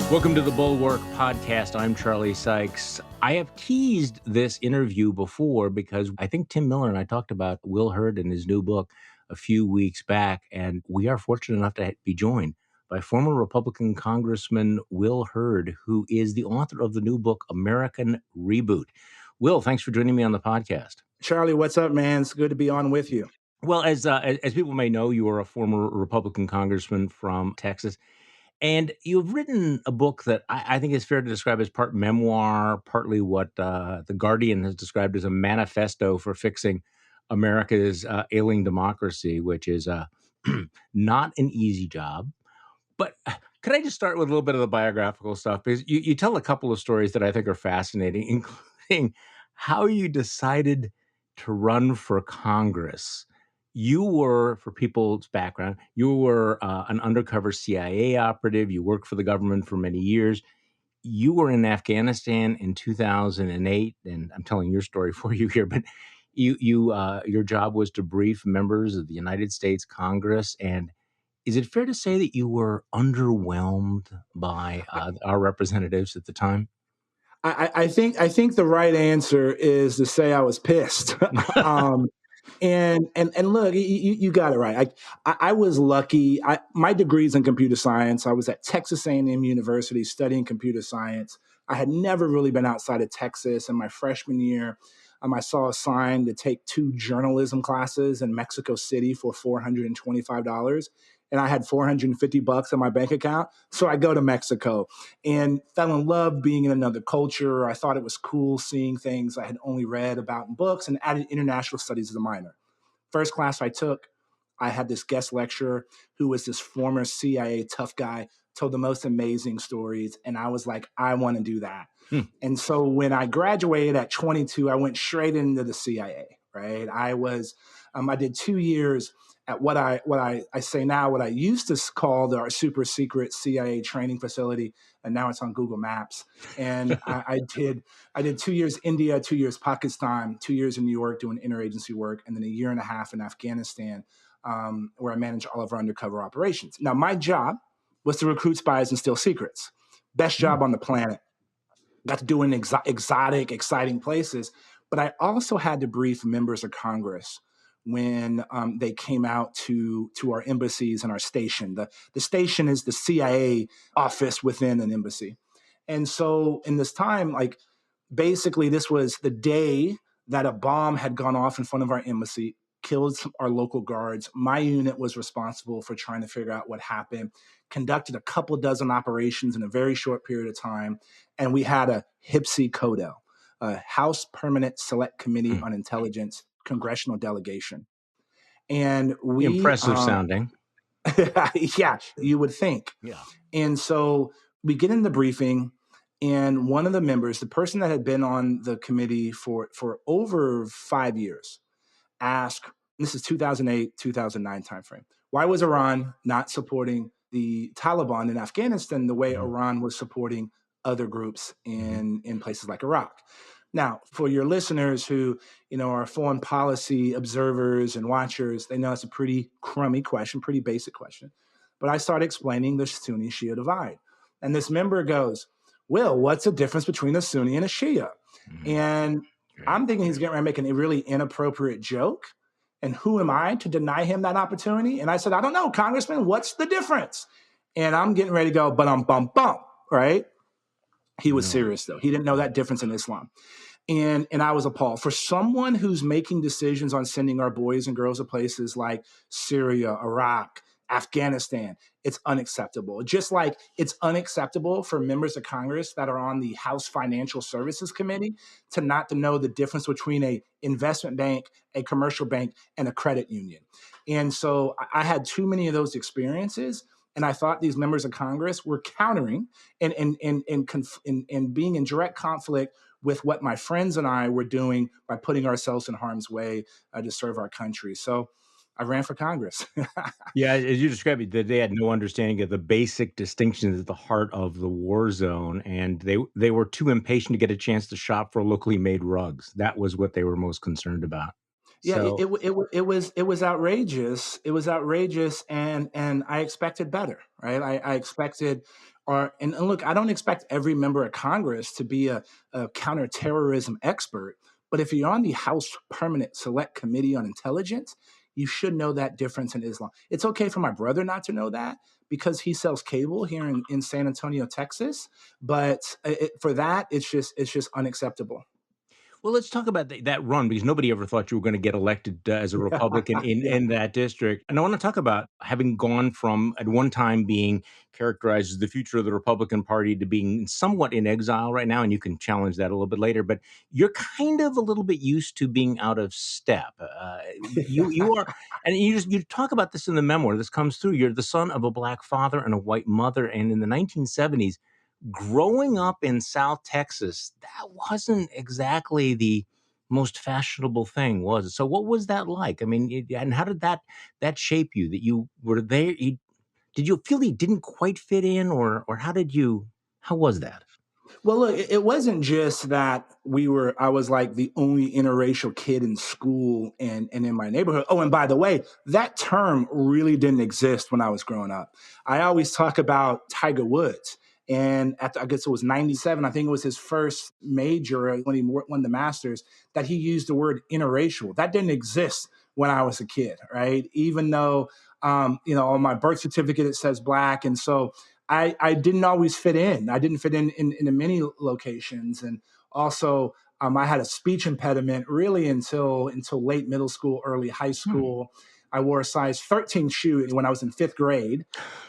Welcome to the Bulwark podcast. I'm Charlie Sykes. I have teased this interview before because I think Tim Miller and I talked about Will Hurd and his new book a few weeks back, and we are fortunate enough to be joined by former Republican Congressman Will Hurd, who is the author of the new book, American Reboot. Will, thanks for joining me on the podcast. Charlie, what's up, man? It's good to be on with you. Well, as people may know, you are a former Republican congressman from Texas. And you've written a book that I think is fair to describe as part memoir, partly what The Guardian has described as a manifesto for fixing America's ailing democracy, which is not an easy job. But could I just start with a little bit of the biographical stuff? Because you tell a couple of stories that I think are fascinating, including how you decided to run for Congress. You were, for people's background, you were an undercover CIA operative. You worked for the government for many years. You were in Afghanistan in 2008, and I'm telling your story for you here, but your job was to brief members of the United States Congress. And is it fair to say that you were underwhelmed by our representatives at the time? I think the right answer is to say I was pissed. um, and look, you got it right. I was lucky. My degree's in computer science. I was at Texas A&M University studying computer science. I had never really been outside of Texas. And my freshman year, I saw a sign to take 2 journalism classes in Mexico City for $425. And I had $450 in my bank account. So I go to Mexico and fell in love being in another culture. I thought it was cool seeing things I had only read about in books, and added international studies as a minor. First class I took, I had this guest lecturer who was this former CIA tough guy, told the most amazing stories. And I was like, I want to do that. And so when I graduated at 22, I went straight into the CIA, right? I did 2 years at what I say now, what I used to call our super secret CIA training facility, and now it's on Google Maps. And I did 2 years India, 2 years Pakistan, 2 years in New York doing interagency work, and then a year and a half in Afghanistan, where I managed all of our undercover operations. Now, my job was to recruit spies and steal secrets. Best job on the planet. Got to do it in exotic, exciting places. But I also had to brief members of Congress when they came out to our embassies and our station. The station is the CIA office within an embassy. And so in this time, like basically this was the day that a bomb had gone off in front of our embassy, killed our local guards. My unit was responsible for trying to figure out what happened, conducted a couple dozen operations in a very short period of time. And we had a HPSI CODO, a House Permanent Select Committee on Intelligence congressional delegation. And Impressive sounding. yeah, you would think. Yeah. And so we get in the briefing, and one of the members, the person that had been on the committee for over 5 years, asked, this is 2008, 2009 timeframe, why was Iran not supporting the Taliban in Afghanistan the way Iran was supporting other groups in places like Iraq? Now, for your listeners who, are foreign policy observers and watchers, they know it's a pretty crummy question, pretty basic question. But I started explaining the Sunni-Shia divide. And this member goes, Will, what's the difference between a Sunni and a Shia? And I'm thinking he's getting ready to make a really inappropriate joke. And who am I to deny him that opportunity? And I said, I don't know, Congressman, what's the difference? And I'm getting ready to go, bum, right? He was serious, though. He didn't know that difference in Islam. And I was appalled. For someone who's making decisions on sending our boys and girls to places like Syria, Iraq, Afghanistan, it's unacceptable. Just like it's unacceptable for members of Congress that are on the House Financial Services Committee to not to know the difference between a investment bank, a commercial bank, and a credit union. And so I had too many of those experiences. And I thought these members of Congress were countering and being in direct conflict with what my friends and I were doing by putting ourselves in harm's way to serve our country. So I ran for Congress. Yeah, as you described it, that they had no understanding of the basic distinctions at the heart of the war zone, and they were too impatient to get a chance to shop for locally made rugs. That was what they were most concerned about. Yeah, So, it was outrageous. It was outrageous, and I expected better, right? I expected and look, I don't expect every member of Congress to be a counterterrorism expert, but if you're on the House Permanent Select Committee on Intelligence, you should know that difference in Islam. It's okay for my brother not to know that because he sells cable here in San Antonio, Texas. But for that, it's just unacceptable. Well, let's talk about that run because nobody ever thought you were going to get elected as a Republican Yeah. in that district. And I want to talk about having gone from at one time being characterized as the future of the Republican Party to being somewhat in exile right now. And you can challenge that a little bit later, but you're kind of a little bit used to being out of step. You are, and you talk about this in the memoir. This comes through. You're the son of a black father and a white mother, and in the 1970s growing up in South Texas, that wasn't exactly the most fashionable thing, was it? So what was that like? I mean, and how did that shape you? That you were there? Did you feel you didn't quite fit in, or how did you? How was that? Well, look, it wasn't just that I was like the only interracial kid in school and in my neighborhood. Oh, and by the way, that term really didn't exist when I was growing up. I always talk about Tiger Woods. And I guess it was 97, I think it was his first major when he won the Masters, that he used the word interracial. That didn't exist when I was a kid, right? Even though, on my birth certificate, it says black. And so I didn't always fit in. I didn't fit in many locations, and also I had a speech impediment really until late middle school, early high Hmm. school. I wore a size 13 shoe when I was in fifth grade,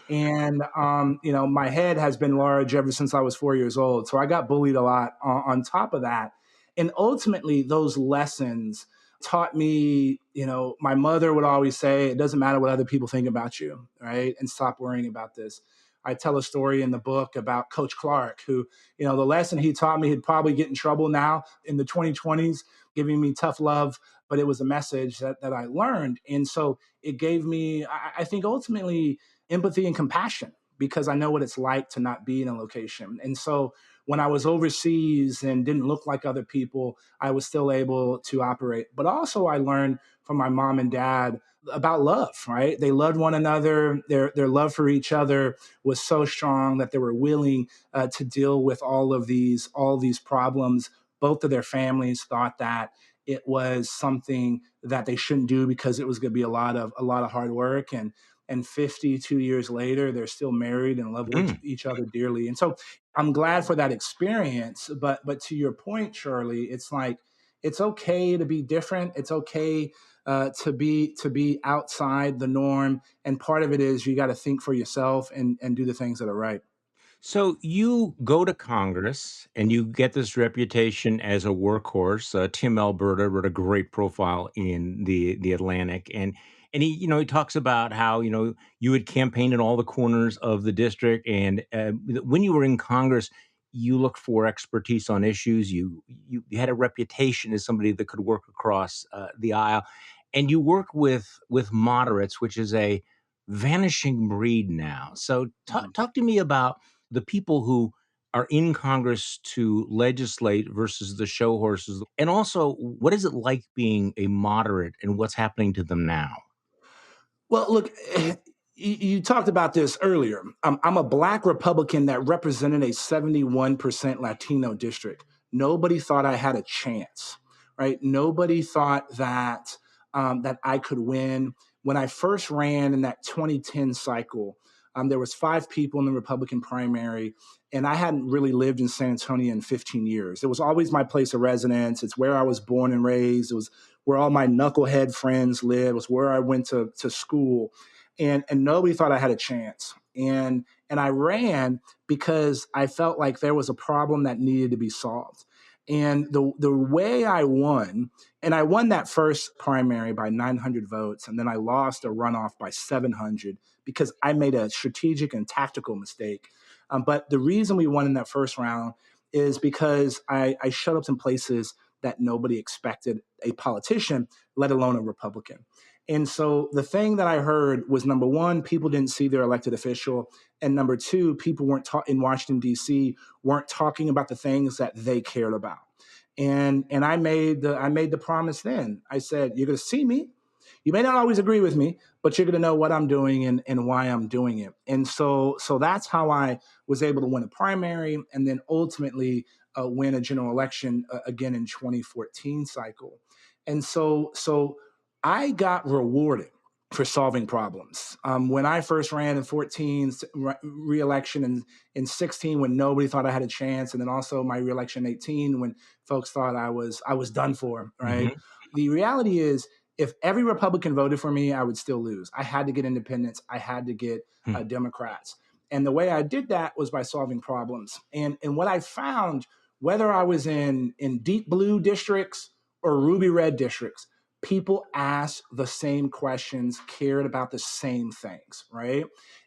and my head has been large ever since I was 4 years old. So I got bullied a lot on top of that, and ultimately those lessons taught me, my mother would always say, it doesn't matter what other people think about you, right? And stop worrying about this. I tell a story in the book about Coach Clark, who, the lesson he taught me, he'd probably get in trouble now in the 2020s, giving me tough love, but it was a message that I learned. And so it gave me, I think, ultimately empathy and compassion because I know what it's like to not be in a location. And so when I was overseas and didn't look like other people, I was still able to operate. But also, I learned from my mom and dad about love, right? They loved one another. Their love for each other was so strong that they were willing to deal with all these problems. Both of their families thought that it was something that they shouldn't do because it was going to be a lot of hard work. And 52 years later, they're still married and love Mm. each other dearly. And so I'm glad for that experience. But to your point, Charlie, it's like it's okay to be different. It's okay to be outside the norm. And part of it is you got to think for yourself and do the things that are right. So you go to Congress and you get this reputation as a workhorse. Tim Alberta wrote a great profile in the Atlantic, and he talks about how you would campaign in all the corners of the district, and when you were in Congress, you looked for expertise on issues. You had a reputation as somebody that could work across the aisle, and you work with moderates, which is a vanishing breed now. So Mhm. talk to me about the people who are in Congress to legislate versus the show horses? And also, what is it like being a moderate and what's happening to them now? Well, look, you talked about this earlier. I'm a black Republican that represented a 71% Latino district. Nobody thought I had a chance, right? Nobody thought that I could win. When I first ran in that 2010 cycle, there was 5 people in the Republican primary, and I hadn't really lived in San Antonio in 15 years. It was always my place of residence. It's where I was born and raised. It was where all my knucklehead friends lived. It was where I went to school, and nobody thought I had a chance. And I ran because I felt like there was a problem that needed to be solved. And the way I won, and I won that first primary by 900 votes, and then I lost a runoff by 700 because I made a strategic and tactical mistake. But the reason we won in that first round is because I showed up in places that nobody expected a politician, let alone a Republican. And so the thing that I heard was number one, people didn't see their elected official. And number two, people weren't in Washington, D.C., weren't talking about the things that they cared about. And I made the promise then. I said, you're gonna see me. You may not always agree with me, but you're going to know what I'm doing and why I'm doing it. And so that's how I was able to win a primary and then ultimately win a general election again in 2014 cycle. And so I got rewarded for solving problems. When I first ran in 14, re-election in 16 when nobody thought I had a chance, and then also my re-election in 18 when folks thought I was done for, right? Hmm. The reality is if every Republican voted for me, I would still lose. I had to get independents. I had to get Democrats. And the way I did that was by solving problems. And what I found, whether I was in deep blue districts or ruby red districts, people asked the same questions, cared about the same things, right?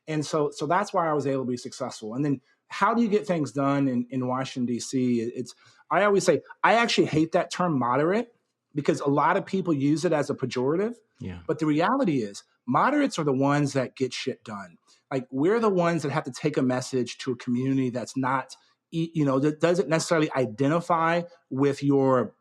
And so that's why I was able to be successful. And then how do you get things done in Washington, D.C.? I always say, I actually hate that term moderate because a lot of people use it as a pejorative. Yeah. But the reality is, moderates are the ones that get shit done. Like, we're the ones that have to take a message to a community that's not, that doesn't necessarily identify with your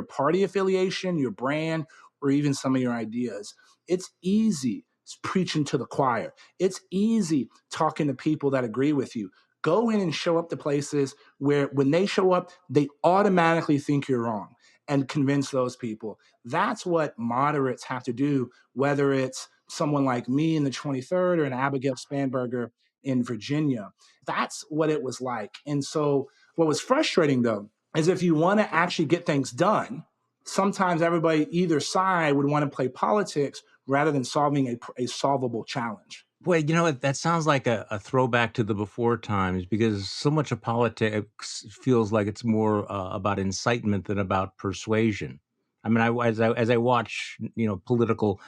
party affiliation, your brand, or even some of your ideas. It's easy preaching to the choir. It's easy talking to people that agree with you. Go in and show up to places where when they show up, they automatically think you're wrong and convince those people. That's what moderates have to do, whether it's someone like me in the 23rd or an Abigail Spanberger in Virginia. That's what it was like. And so what was frustrating, though, is if you want to actually get things done, sometimes everybody either side would want to play politics rather than solving a solvable challenge. Well, that sounds like a throwback to the before times because so much of politics feels like it's more about incitement than about persuasion. I mean, as I watch, the political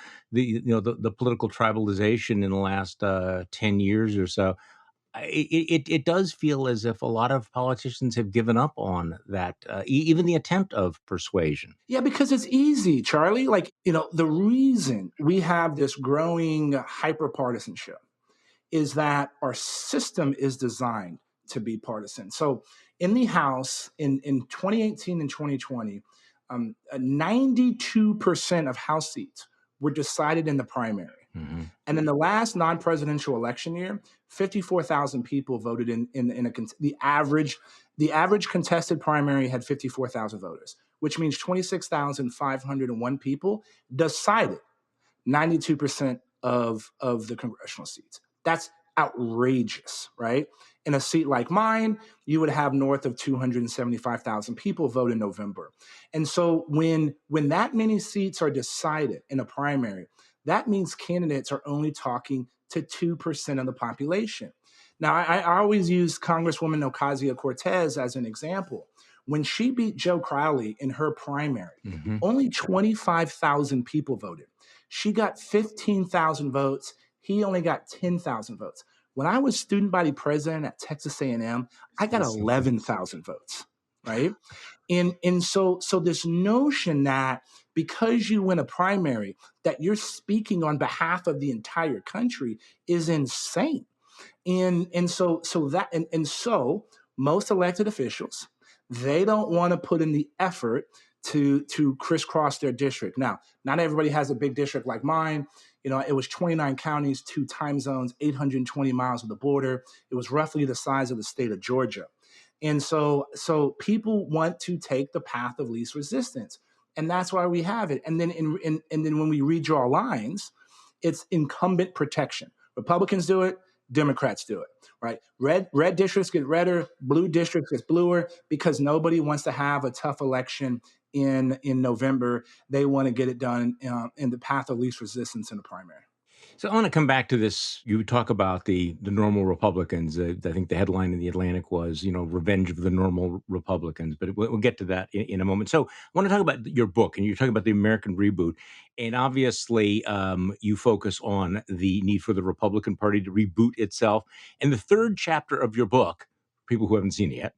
tribalization in the last 10 years or so, it does feel as if a lot of politicians have given up on that, even the attempt of persuasion. Yeah, because it's easy, Charlie. Like, the reason we have this growing hyper partisanship is that our system is designed to be partisan. So in the House in 2018 and 2020, 92% of House seats were decided in the primary. Hmm. And in the last non-presidential election year, 54,000 people voted the average contested primary had 54,000 voters, which means 26,501 people decided 92% of the congressional seats. That's outrageous, right? In a seat like mine, you would have north of 275,000 people vote in November. And so when that many seats are decided in a primary, that means candidates are only talking to 2% of the population. Now, I always use Congresswoman Ocasio-Cortez as an example. When she beat Joe Crowley in her primary, Hmm. only 25,000 people voted. She got 15,000 votes. He only got 10,000 votes. When I was student body president at Texas A&M, I got 11,000 votes, right? And so this notion that because you win a primary, that you're speaking on behalf of the entire country is insane. And so most elected officials, they don't want to put in the effort to crisscross their district. Now, not everybody has a big district like mine. It was 29 counties, 2 time zones, 820 miles of the border. It was roughly the size of the state of Georgia. And so people want to take the path of least resistance. And that's why we have it. And then and then when we redraw lines, it's incumbent protection. Republicans do it, Democrats do it, right? Red districts get redder, blue districts get bluer because nobody wants to have a tough election in November. They want to get it done in the path of least resistance in the primary. So I want to come back to this. You talk about the normal Republicans. I think the headline in the Atlantic was, "Revenge of the Normal Republicans." But we'll get to that in a moment. So I want to talk about your book, and you're talking about the American reboot. And obviously, you focus on the need for the Republican Party to reboot itself. And the third chapter of your book, people who haven't seen it yet,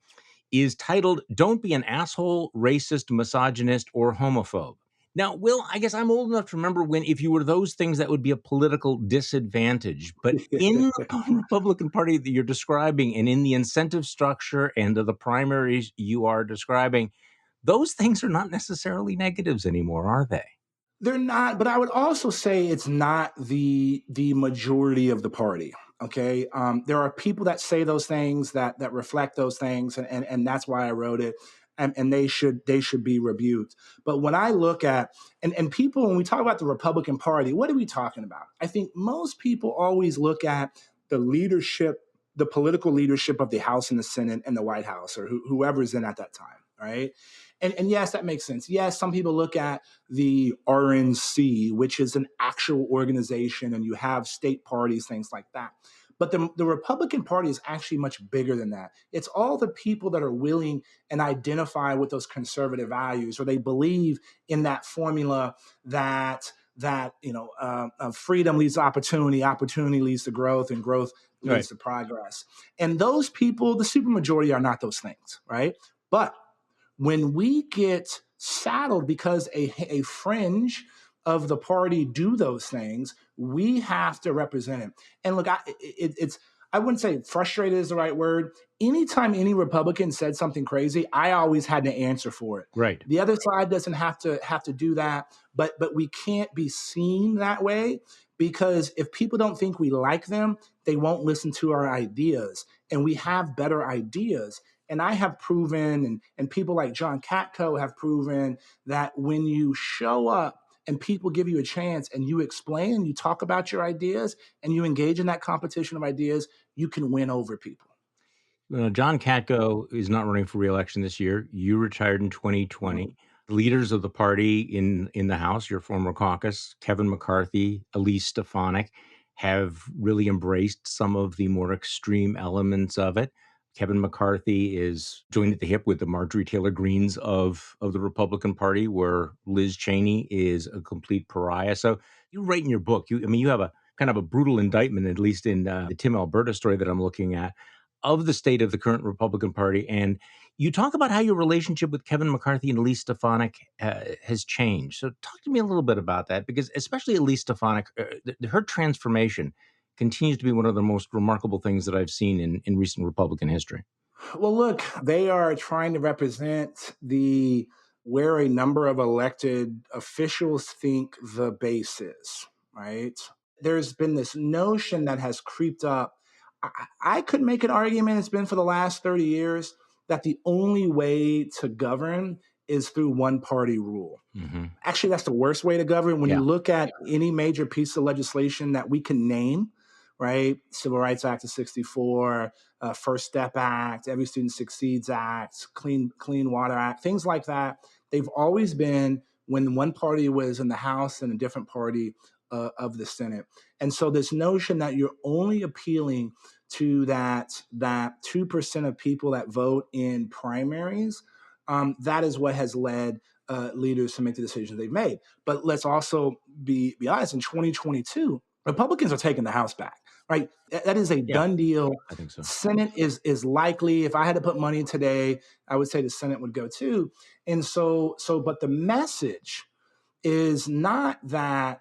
is titled "Don't Be an Asshole, Racist, Misogynist, or Homophobe." Now, Will, I guess I'm old enough to remember when if you were those things, that would be a political disadvantage. But in the Republican Party that you're describing and in the incentive structure and of the primaries you are describing, those things are not necessarily negatives anymore, are they? They're not, but I would also say it's not the majority of the party. Okay, there are people that say those things that reflect those things, and that's why I wrote it, and they should be rebuked. But when I look at and people, when we talk about the Republican Party, what are we talking about? I think most people always look at the leadership, the political leadership of the House and the Senate and the White House, or whoever's in at that time, right? And yes, that makes sense. Yes, some people look at the RNC, which is an actual organization, and you have state parties, things like that. But the Republican Party is actually much bigger than that. It's all the people that are willing and identify with those conservative values, or they believe in that formula that freedom leads to opportunity, opportunity leads to growth, and growth Right. leads to progress. And those people, the supermajority, are not those things, right? But when we get saddled because a fringe of the party do those things, we have to represent it. And look, it's I wouldn't say frustrated is the right word. Anytime any Republican said something crazy, I always had to answer for it. Right. The other side doesn't have to do that, but we can't be seen that way, because if people don't think we like them, they won't listen to our ideas, and we have better ideas. And I have proven, and people like John Katko have proven, that when you show up and people give you a chance and you explain and you talk about your ideas and you engage in that competition of ideas, you can win over people. John Katko is not running for reelection this year. You retired in 2020. The leaders of the party in the House, your former caucus, Kevin McCarthy, Elise Stefanik, have really embraced some of the more extreme elements of it. Kevin McCarthy is joined at the hip with the Marjorie Taylor Greens of the Republican Party, where Liz Cheney is a complete pariah. So you write in your book, you have a kind of a brutal indictment, at least in the Tim Alberta story that I'm looking at, of the state of the current Republican Party. And you talk about how your relationship with Kevin McCarthy and Elise Stefanik has changed. So talk to me a little bit about that, because especially Elise Stefanik, her transformation continues to be one of the most remarkable things that I've seen in recent Republican history. Well, look, they are trying to represent the where a number of elected officials think the base is, right? There's been this notion that has creeped up. I could make an argument, it's been for the last 30 years, that the only way to govern is through one party rule. Mm-hmm. Actually, that's the worst way to govern. When Yeah. you look at any major piece of legislation that we can name, right? Civil Rights Act of 64, First Step Act, Every Student Succeeds Act, Clean Water Act, things like that. They've always been when one party was in the House and a different party of the Senate. And so this notion that you're only appealing to that 2% of people that vote in primaries, that is what has led leaders to make the decisions they've made. But let's also be honest. In 2022, Republicans are taking the House back. Right, that is a Yeah, done deal. I think so. Senate is likely. If I had to put money today, I would say the Senate would go too. And but the message is not that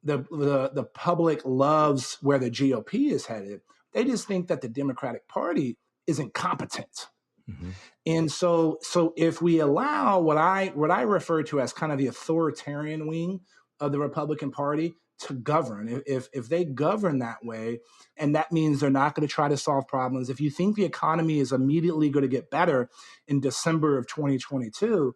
the public loves where the GOP is headed. They just think that the Democratic Party is incompetent. Mm-hmm. And so if we allow what I refer to as kind of the authoritarian wing of the Republican Party to govern, if they govern that way, and that means they're not going to try to solve problems. If you think the economy is immediately going to get better in December of 2022,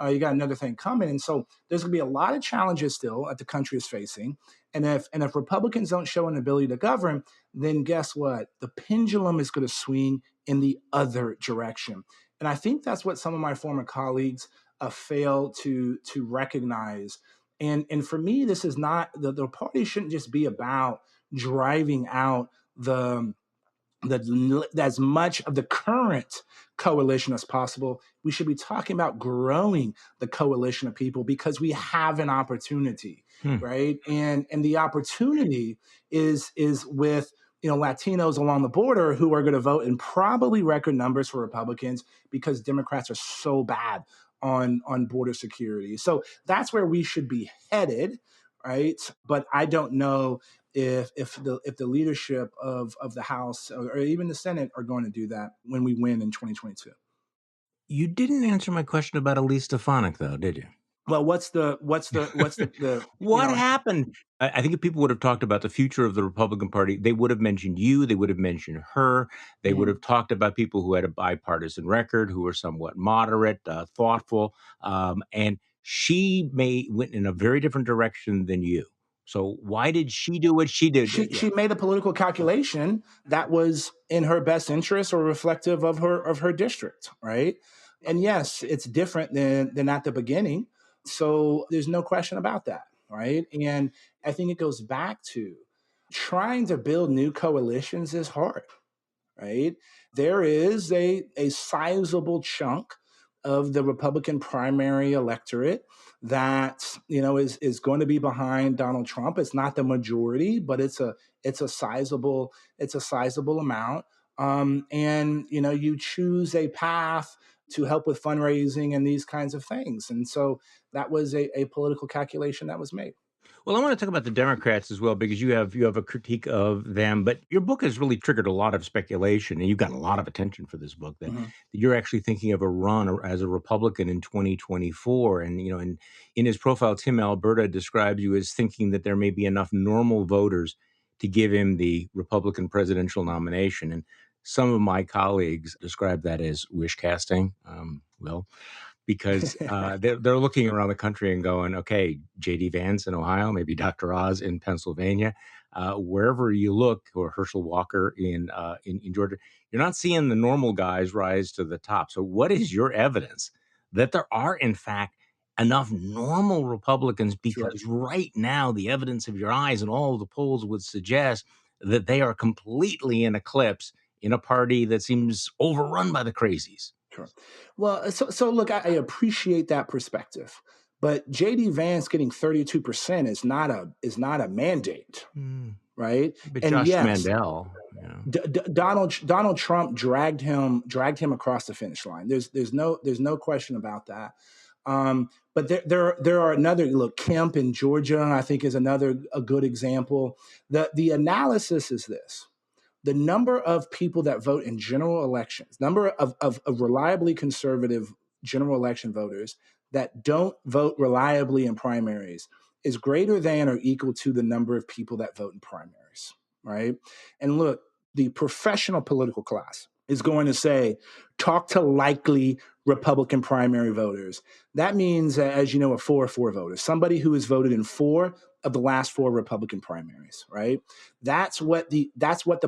you got another thing coming. And so there's going to be a lot of challenges still that the country is facing. And if Republicans don't show an ability to govern, then guess what? The pendulum is going to swing in the other direction. And I think that's what some of my former colleagues fail to recognize. And for me, this is not the party shouldn't just be about driving out as much of the current coalition as possible. We should be talking about growing the coalition of people, because we have an opportunity, right? And the opportunity is with Latinos along the border who are going to vote in probably record numbers for Republicans, because Democrats are so bad on border security. So that's where we should be headed, right? But I don't know if the leadership of the House or even the Senate are going to do that when we win in 2022. You didn't answer my question about Elise Stefanik, though, did you? Well, what's the What happened? I think if people would have talked about the future of the Republican Party, they would have mentioned you, they would have mentioned her, they would Mhm. have talked about people who had a bipartisan record, who were somewhat moderate, thoughtful, and she may went in a very different direction than you. So why did she do what she did? she Yeah. she made a political calculation that was in her best interest or reflective of her district, right? And yes, it's different than at the beginning. So there's no question about that, right? And I think it goes back to trying to build new coalitions is hard, right? There is a sizable chunk of the Republican primary electorate that is going to be behind Donald Trump. It's not the majority, but it's a sizable amount. And you choose a path to help with fundraising and these kinds of things. And so that was a political calculation that was made. Well, I want to talk about the Democrats as well because you have a critique of them, but your book has really triggered a lot of speculation, and you've gotten a lot of attention for this book Mhm. that you're actually thinking of a run as a Republican in 2024. And in his profile, Tim Alberta describes you as thinking that there may be enough normal voters to give him the Republican presidential nomination. And some of my colleagues describe that as wish casting. Will because they're looking around the country and going, okay, J.D. Vance in Ohio, maybe Dr. Oz in Pennsylvania, wherever you look, or Herschel Walker in Georgia, you're not seeing the normal guys rise to the top. So, what is your evidence that there are, in fact, enough normal Republicans? Sure. Because right now, the evidence of your eyes and all of the polls would suggest that they are completely in eclipse in a party that seems overrun by the crazies. Sure. Well, so look, I appreciate that perspective, but JD Vance getting 32% is not a mandate, Mm. right? But And Josh yes, Mandel, Donald Trump dragged him across the finish line. There's no question about that. But there are another look. Kemp in Georgia, I think, is another a good example. The analysis is this: the number of people that vote in general elections, number of reliably conservative general election voters that don't vote reliably in primaries is greater than or equal to the number of people that vote in primaries, right? And look, the professional political class is going to say, talk to likely Republican primary voters. That means, as you know, a 4-4 voter, somebody who has voted in 4 of the last 4 Republican primaries, right? That's what the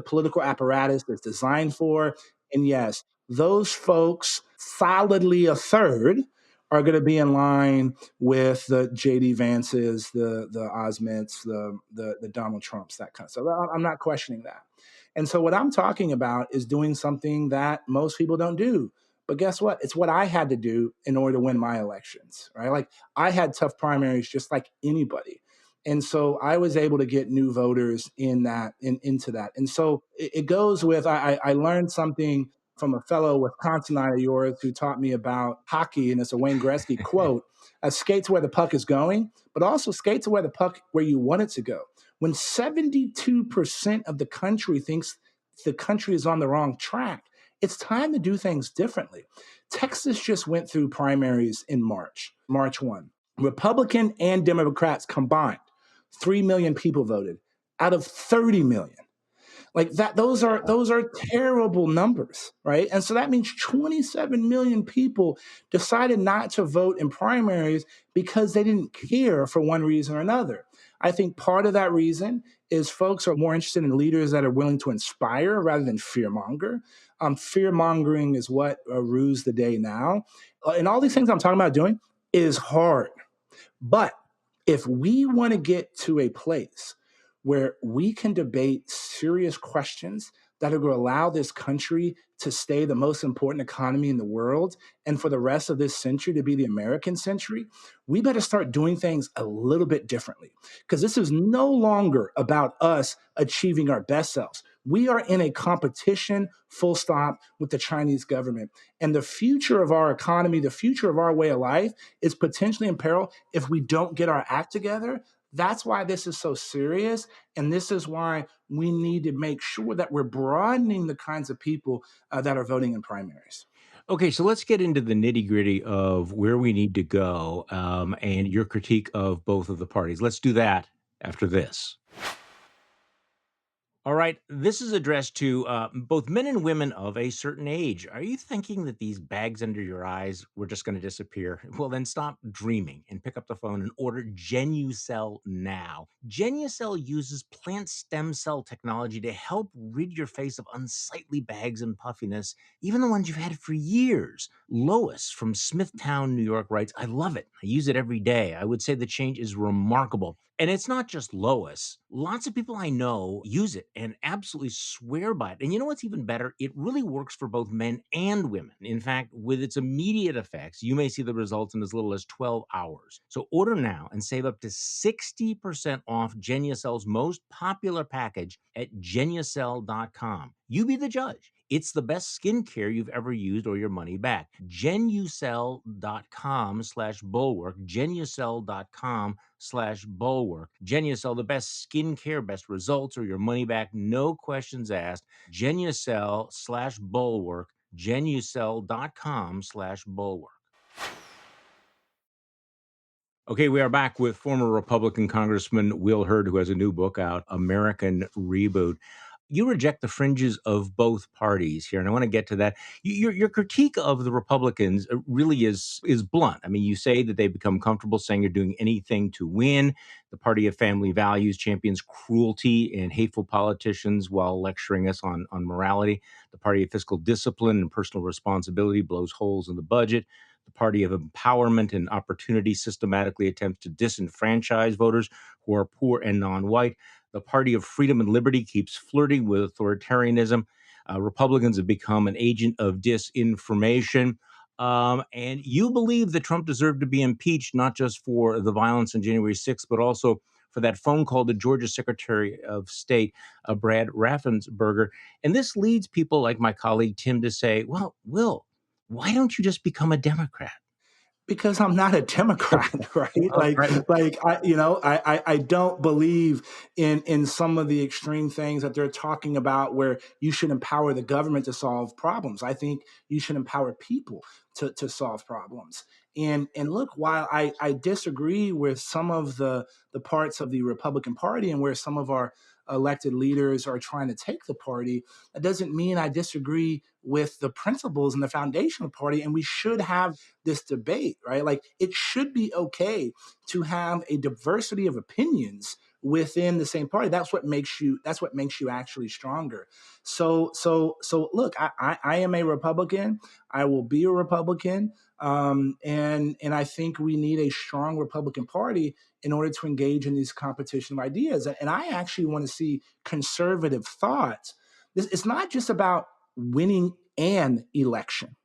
political apparatus is designed for. And yes, those folks, solidly a third, are going to be in line with the JD Vances, the Osments, the Donald Trumps, that kind of stuff. I'm not questioning that. And so what I'm talking about is doing something that most people don't do. But guess what? It's what I had to do in order to win my elections, right? Like, I had tough primaries just like anybody. And so I was able to get new voters into that. And so it goes with I learned something from a fellow Wisconsinite of yours who taught me about hockey, and it's a Wayne Gretzky quote: "Skate to where the puck is going, but also skate to where you want it to go." When 72% of the country thinks the country is on the wrong track, it's time to do things differently. Texas just went through primaries in March 1. Republican and Democrats combined, 3 million people voted out of 30 million. Like that, those are terrible numbers, right? And so that means 27 million people decided not to vote in primaries because they didn't care for one reason or another. I think part of that reason is folks are more interested in leaders that are willing to inspire rather than fearmonger. Fear mongering is what rules the day now. And all these things I'm talking about doing is hard. But if we want to get to a place where we can debate serious questions that are going to allow this country to stay the most important economy in the world and for the rest of this century to be the American century, we better start doing things a little bit differently. Because this is no longer about us achieving our best selves. We are in a competition, full stop, with the Chinese government. And the future of our economy, the future of our way of life is potentially in peril if we don't get our act together. That's why this is so serious. And this is why we need to make sure that we're broadening the kinds of people that are voting in primaries. Okay, so let's get into the nitty-gritty of where we need to go, and your critique of both of the parties. Let's do that after this. All right, this is addressed to both men and women of a certain age. Are you thinking that these bags under your eyes were just going to disappear? Well, then stop dreaming and pick up the phone and order Genucell now. Genucell uses plant stem cell technology to help rid your face of unsightly bags and puffiness, even the ones you've had for years. Lois from Smithtown, New York writes, I love it. I use it every day. I would say the change is remarkable. And it's not just Lois. Lots of people I know use it and absolutely swear by it. And you know what's even better? It really works for both men and women. In fact, with its immediate effects, you may see the results in as little as 12 hours. So order now and save up to 60% off Genucell's most popular package at genucell.com. You be the judge. It's the best skincare you've ever used or your money back. Genucell.com/bulwark. Genucell.com/bulwark. Genucell, the best skincare, best results, or your money back, no questions asked. Genucell/bulwark. Genucell.com/bulwark. Okay, we are back with former Republican Congressman Will Hurd, who has a new book out, American Reboot. You reject the fringes of both parties here, and I want to get to that. Your critique of the Republicans really is blunt. I mean, you say that they become comfortable saying you're doing anything to win. The party of family values champions cruelty and hateful politicians while lecturing us on morality. The party of fiscal discipline and personal responsibility blows holes in the budget. The party of empowerment and opportunity systematically attempts to disenfranchise voters who are poor and non-white. The party of freedom and liberty keeps flirting with authoritarianism. Republicans have become an agent of disinformation. And you believe that Trump deserved to be impeached, not just for the violence on January 6th, but also for that phone call to Georgia Secretary of State, Brad Raffensperger. And this leads people like my colleague Tim to say, well, Will, why don't you just become a Democrat? Because I'm not a Democrat, Okay. right? All right. I don't believe in some of the extreme things that they're talking about where you should empower the government to solve problems. I think you should empower people to solve problems. And look, while I disagree with some of the parts of the Republican Party and where some of our elected leaders are trying to take the party, that doesn't mean I disagree with the principles and the foundation of the party. And we should have this debate, right? Like it should be okay to have a diversity of opinions within the same party. That's what makes you actually stronger. So look, I am a Republican. I will be a Republican. And I think we need a strong Republican Party in order to engage in these competition of ideas. And I actually want to see conservative thought. It's not just about winning an election.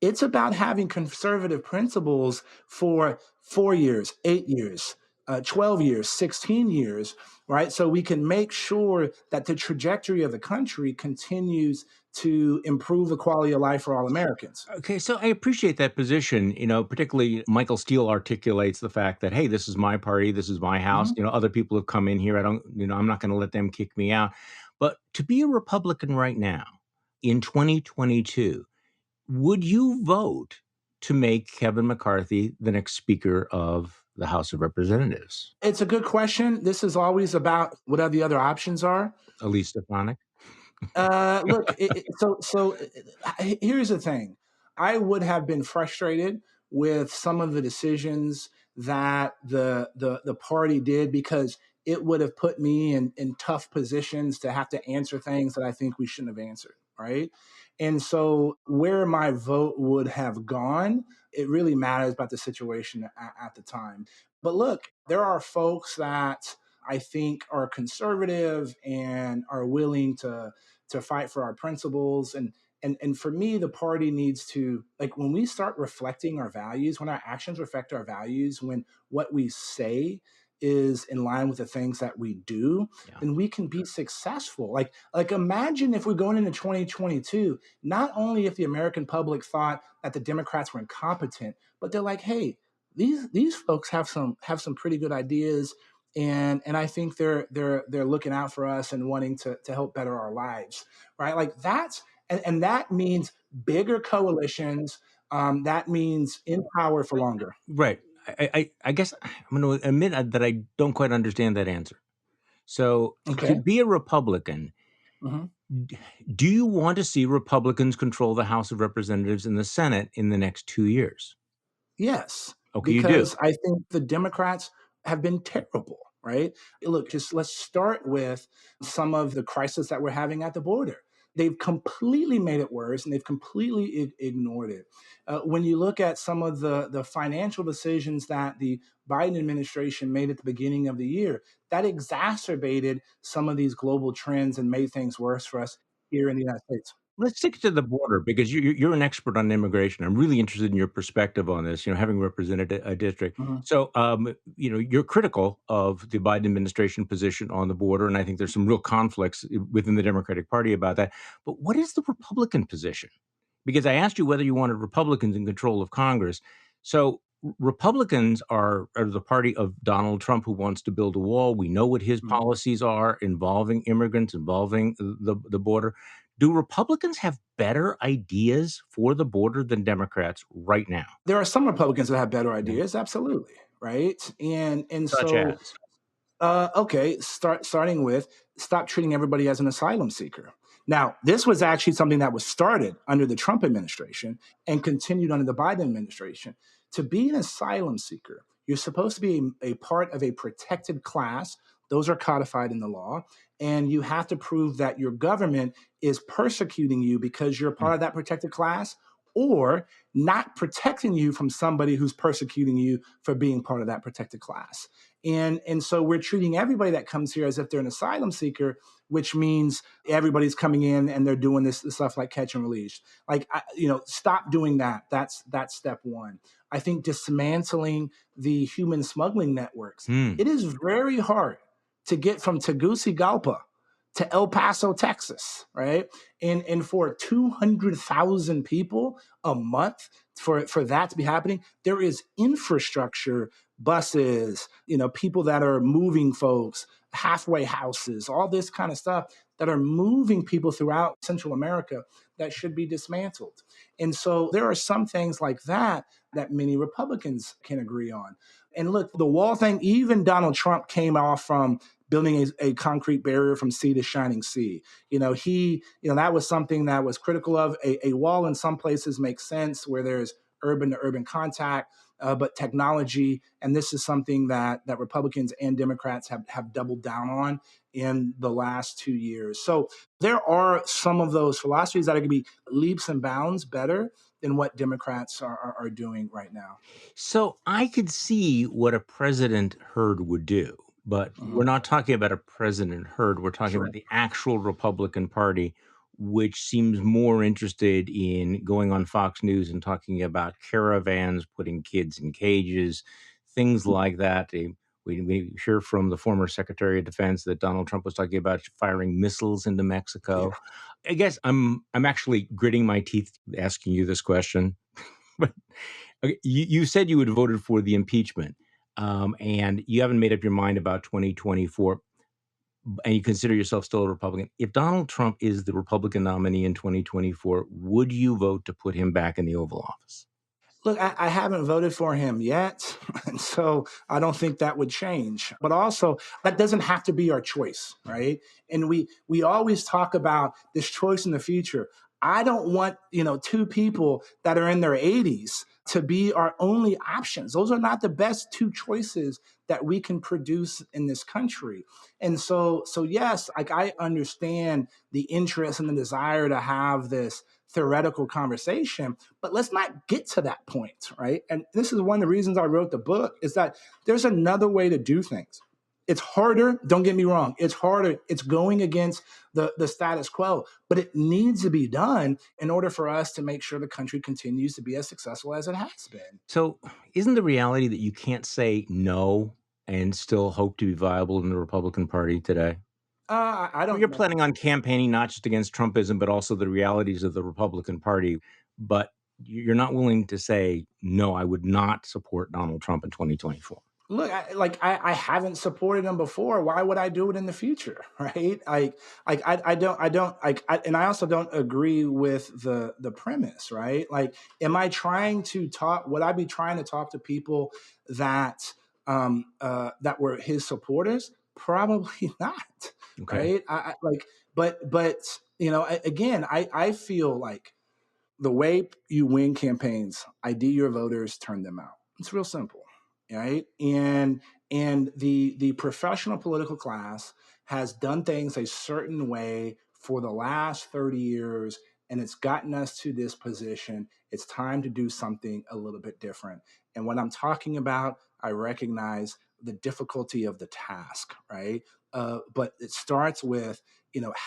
It's about having conservative principles for 4 years, 8 years, 12 years, 16 years, right? So we can make sure that the trajectory of the country continues to improve the quality of life for all Americans. Okay, so I appreciate that position. Particularly Michael Steele articulates the fact that, hey, this is my party, this is my house. Mhm. Other people have come in here. I'm not going to let them kick me out. But to be a Republican right now in 2022, would you vote to make Kevin McCarthy the next Speaker of the House of Representatives? It's a good question. This is always about what the other options are. Elise Stefanik? Look, here's the thing. I would have been frustrated with some of the decisions that the party did because it would have put me in tough positions to have to answer things that I think we shouldn't have answered, right? And so where my vote would have gone, it really matters about the situation at the time. But look, there are folks that I think are conservative and are willing to fight for our principles. And for me, the party needs to, like, when we start reflecting our values, when our actions reflect our values, when what we say is in line with the things that we do, Yeah. then we can be successful. Like imagine if we're going into 2022, not only if the American public thought that the Democrats were incompetent, but they're like, hey, these folks have some pretty good ideas, and I think they're looking out for us and wanting to help better our lives, right? Like And that means bigger coalitions. That means in power for longer. Right. I guess I'm going to admit that I don't quite understand that answer. So, to Okay. be a Republican, Mhm. do you want to see Republicans control the House of Representatives and the Senate in the next 2 years? Yes, Okay, you do. because I think the Democrats have been terrible, right? Look, just let's start with some of the crisis that we're having at the border. They've completely made it worse and they've completely ignored it. When you look at some of the financial decisions that the Biden administration made at the beginning of the year, that exacerbated some of these global trends and made things worse for us here in the United States. Let's stick to the border because you're an expert on immigration. I'm really interested in your perspective on this, having represented a district. Mhm. So, you're critical of the Biden administration position on the border, and I think there's some real conflicts within the Democratic Party about that. But what is the Republican position? Because I asked you whether you wanted Republicans in control of Congress. So Republicans are the party of Donald Trump who wants to build a wall. We know what his Mhm. policies are involving immigrants, involving the border. Do Republicans have better ideas for the border than Democrats right now? There are some Republicans that have better Yeah. ideas, absolutely, right? And Such so as? okay, starting with stop treating everybody as an asylum seeker. Now, this was actually something that was started under the Trump administration and continued under the Biden administration. To be an asylum seeker, you're supposed to be a part of a protected class. Those are codified in the law. And you have to prove that your government is persecuting you because you're part of that protected class or not protecting you from somebody who's persecuting you for being part of that protected class. And so we're treating everybody that comes here as if they're an asylum seeker, which means everybody's coming in and they're doing this stuff like catch and release. Like, stop doing that. That's step one. I think dismantling the human smuggling networks. Hmm. It is very hard to get from Tegucigalpa to El Paso, Texas, right? And for 200,000 people a month for that to be happening, there is infrastructure, buses, people that are moving folks, halfway houses, all this kind of stuff that are moving people throughout Central America that should be dismantled. And so there are some things like that that many Republicans can agree on. And look, the wall thing, even Donald Trump came off from building a concrete barrier from sea to shining sea. That was something that was critical of. A wall in some places makes sense where there's urban to urban contact, but technology, and this is something that Republicans and Democrats have doubled down on in the last 2 years. So there are some of those philosophies that are going to be leaps and bounds better than what Democrats are doing right now. So I could see what a President Hurd would do, but we're Mhm. not talking about a President Hurd. We're talking Sure. about the actual Republican Party, which seems more interested in going on Fox News and talking about caravans, putting kids in cages, things like that. We hear from the former Secretary of Defense that Donald Trump was talking about firing missiles into Yeah. Mexico. I guess I'm actually gritting my teeth asking you this question. But okay, you said you had voted for the impeachment, and you haven't made up your mind about 2024, and you consider yourself still a Republican. If Donald Trump is the Republican nominee in 2024, would you vote to put him back in the Oval Office? Look, I haven't voted for him yet, and so I don't think that would change. But also, that doesn't have to be our choice, right? And we always talk about this choice in the future. I don't want two people that are in their 80s to be our only options. Those are not the best two choices that we can produce in this country. And so yes, like I understand the interest and the desire to have this theoretical conversation, but let's not get to that point, right? And this is one of the reasons I wrote the book is that there's another way to do things. It's harder, don't get me wrong. It's harder. It's going against the status quo, but it needs to be done in order for us to make sure the country continues to be as successful as it has been. So, isn't the reality that you can't say no and still hope to be viable in the Republican Party today? I don't You're know. planning on campaigning not just against Trumpism, but also the realities of the Republican Party. But you're not willing to say, no, I would not support Donald Trump in 2024. Look, I haven't supported them before. Why would I do it in the future? Right? And I also don't agree with the premise. Right? Like, am I trying to talk? Would I be trying to talk to people that that were his supporters? Probably not. Okay. Right? But again, I feel like the way you win campaigns, ID your voters, turn them out. It's real simple, right? And the professional political class has done things a certain way for the last 30 years, and it's gotten us to this position. It's time to do something a little bit different. And when I'm talking about, I recognize the difficulty of the task, right? But it starts with,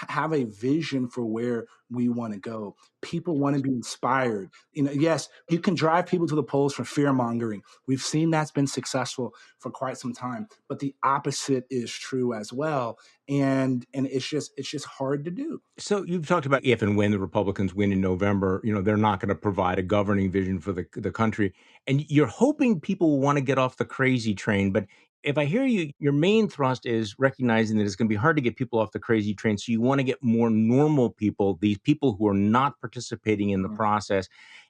have a vision for where we want to go. People want to be inspired. Yes, you can drive people to the polls for fear mongering. We've seen that's been successful for quite some time, but the opposite is true as well. And it's just hard to do. So you've talked about if and when the Republicans win in November, they're not going to provide a governing vision for the country, and you're hoping people will want to get off the crazy train. But if I hear you, your main thrust is recognizing that it's going to be hard to get people off the crazy train. So you want to get more normal people, these people who are not participating in the Mhm. process.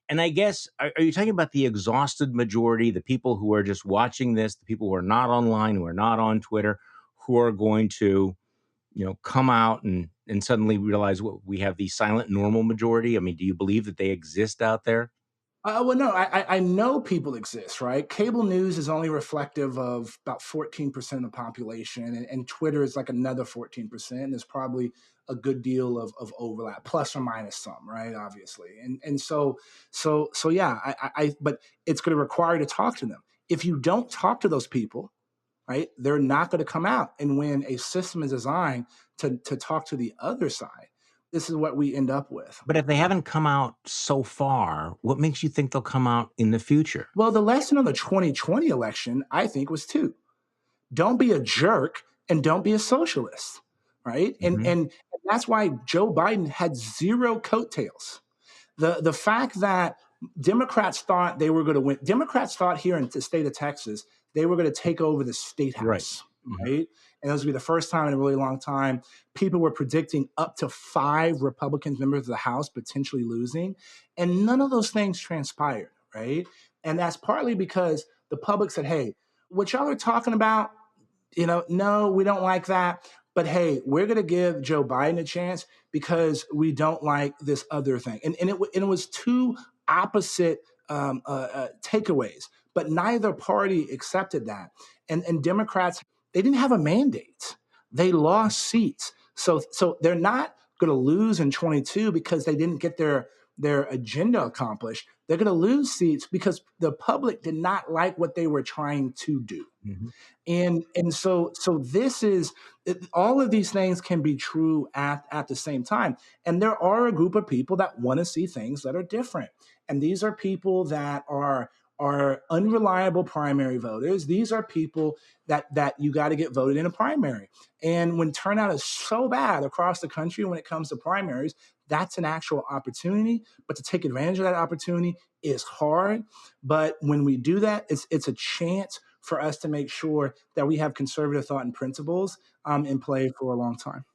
And I guess, are you talking about the exhausted majority, the people who are just watching this, the people who are not online, who are not on Twitter, who are going to come out and suddenly realize what we have the silent normal majority? I mean, do you believe that they exist out there? Well, no, I know people exist, right? Cable news is only reflective of about 14% of the population, and Twitter is like another 14%. There's probably a good deal of overlap, plus or minus some, right? Obviously, and so yeah, but it's going to require you to talk to them. If you don't talk to those people, right, they're not going to come out. And when a system is designed to talk to the other side, this is what we end up with. But if they haven't come out so far, what makes you think they'll come out in the future? Well, the lesson of the 2020 election, I think, was two: don't be a jerk and don't be a socialist, right? And Hmm. and that's why Joe Biden had zero coattails. The fact that Democrats thought they were going to win. Democrats thought here in the state of Texas they were going to take over the state Right. house, Hmm. right? And this would be the first time in a really long time. People were predicting up to 5 Republican members of the House potentially losing, and none of those things transpired, right? And that's partly because the public said, "Hey, what y'all are talking about, no, we don't like that. But hey, we're going to give Joe Biden a chance because we don't like this other thing." And it was two opposite takeaways, but neither party accepted that. And Democrats, they didn't have a mandate. They lost seats. So they're not going to lose in 22 because they didn't get their agenda accomplished. They're going to lose seats because the public did not like what they were trying to do. Hmm. And so this is all of these things can be true at the same time. And there are a group of people that want to see things that are different. And these are people that are unreliable primary voters. These are people that you got to get voted in a primary. And when turnout is so bad across the country when it comes to primaries, that's an actual opportunity. But to take advantage of that opportunity is hard. But when we do that, it's a chance for us to make sure that we have conservative thought and principles in play for a long time.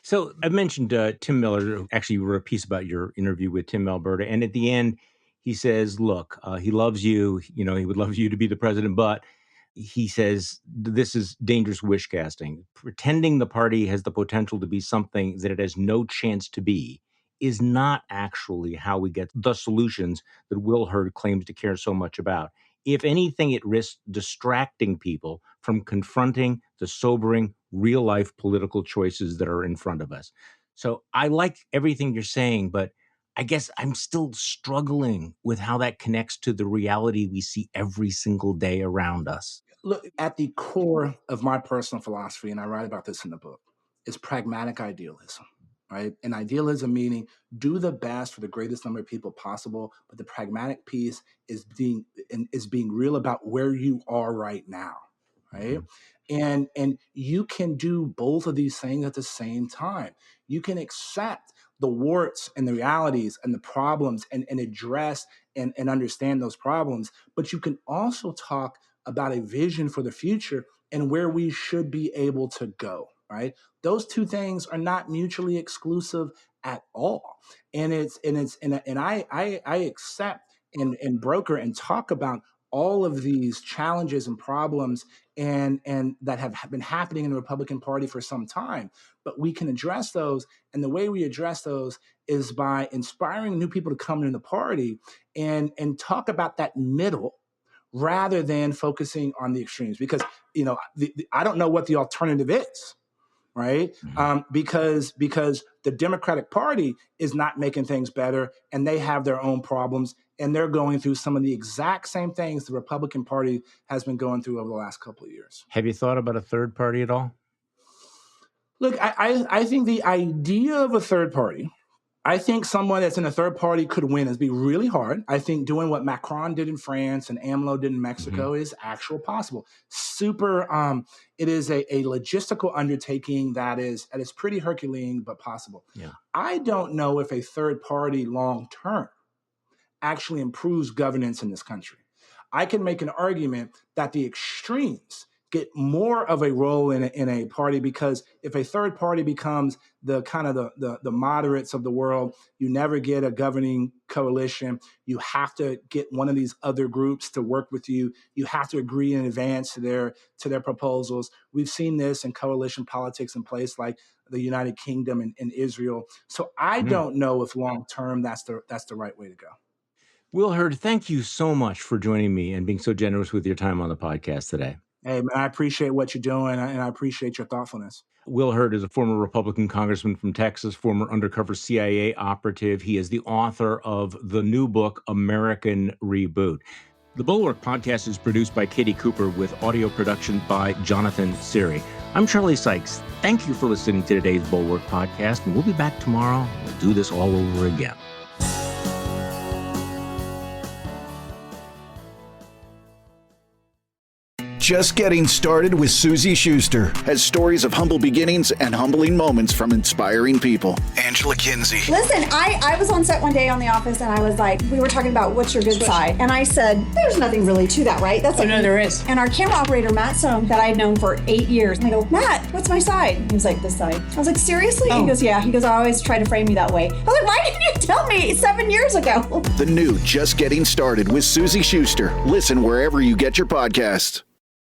So I mentioned Tim Miller. Actually, you wrote a piece about your interview with Tim Alberta, and at the end, he says, "Look, he loves you. He would love you to be the president, but." He says this is dangerous wish casting. Pretending the party has the potential to be something that it has no chance to be is not actually how we get the solutions that Will Hurd claims to care so much about. If anything, it risks distracting people from confronting the sobering, real life political choices that are in front of us. So I like everything you're saying, but I guess I'm still struggling with how that connects to the reality we see every single day around us. Look, at the core of my personal philosophy, and I write about this in the book, is pragmatic idealism, right? And idealism meaning do the best for the greatest number of people possible, but the pragmatic piece is being real about where you are right now, right? Mhm. And you can do both of these things at the same time. You can accept the warts and the realities and the problems and address and understand those problems, but you can also talk about a vision for the future and where we should be able to go, right? Those two things are not mutually exclusive at all. And I accept and broker and talk about all of these challenges and problems and that have been happening in the Republican Party for some time. But we can address those. And the way we address those is by inspiring new people to come into the party and talk about that middle rather than focusing on the extremes. Because, I don't know what the alternative is, right? Because the Democratic Party is not making things better, and they have their own problems, and they're going through some of the exact same things the Republican Party has been going through over the last couple of years. Have you thought about a third party at all? Look, I think the idea of a third party, I think someone that's in a third party could win is be really hard. I think doing what Macron did in France and AMLO did in Mexico is actual possible. It is a logistical undertaking that is pretty Herculean, but possible. Yeah. I don't know if a third party long term actually improves governance in this country. I can make an argument that the extremes get more of a role in a party, because if a third party becomes the kind of the moderates of the world, you never get a governing coalition. You have to get one of these other groups to work with you. You have to agree in advance to their proposals. We've seen this in coalition politics in place like the United Kingdom and Israel. So I don't know if long term that's the right way to go. Will Hurd, thank you so much for joining me and being so generous with your time on the podcast today. Hey, man, I appreciate what you're doing, and I appreciate your thoughtfulness. Will Hurd is a former Republican congressman from Texas, former undercover CIA operative. He is the author of the new book, American Reboot. The Bulwark podcast is produced by Katie Cooper with audio production by Jonathan Siri. I'm Charlie Sykes. Thank you for listening to today's Bulwark podcast, and we'll be back tomorrow. We'll do this all over again. Just Getting Started with Susie Schuster has stories of humble beginnings and humbling moments from inspiring people. Angela Kinsey. Listen, I was on set one day on The Office, and I was like, we were talking about what's your good side, and I said, there's nothing really to that, right? That's like, no, there is. And our camera operator, Matt Stone, that I'd known for 8 years, and I go, Matt, what's my side? He was like, this side. I was like, seriously? Oh. He goes, yeah. He goes, I always try to frame you that way. I was like, why didn't you tell me 7 years ago? The new Just Getting Started with Susie Schuster. Listen wherever you get your podcasts.